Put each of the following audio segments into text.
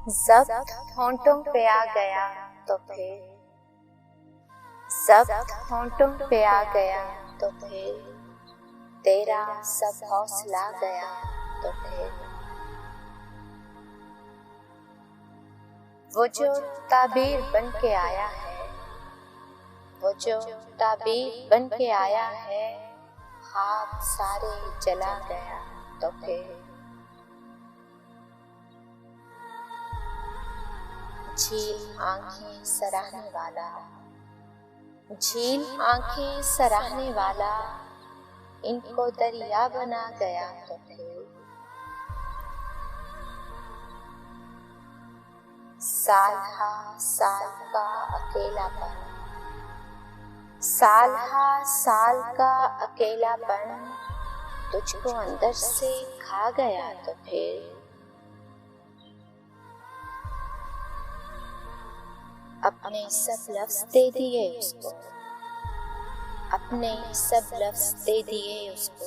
ज़ब्त होंठों पे आ गया तो फिर, ज़ब्त होंठों पे आ गया तो फिर, तेरा सब हौसला गया तो फिर। वो जो ताबीर बन के आया है, वो जो ताबीर बन के आया है, ख्वाब सारे जला गया तो फिर। झील आंखें सराहने वाला, झील आंखें सराहने वाला, इनको दरिया बना गया तो फिर। साल हा साल का अकेलापन, साल हा साल का अकेलापन, तुझको अंदर से खा गया तो फिर। अपने सब लफ्ज़ दे दिए उसको, अपने सब लफ्ज़ दे दिए उसको,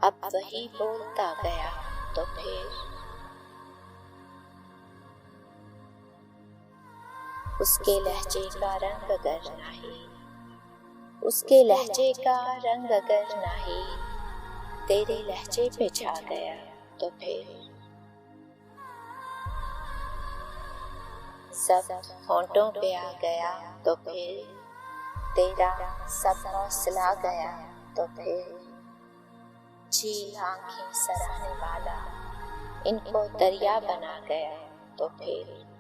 अब वही बोलता गया तो फिर। उसके लहजे का रंग अगर नहीं, उसके लहजे का रंग अगर नहीं, तेरे लहजे पे छा गया तो फिर। ज़ब्त होंठों पे आ गया तो फिर, तेरा सब हौसला गया तो फिर। झील आंखें सराहने वाला, इनको दरिया बना गया तो फिर।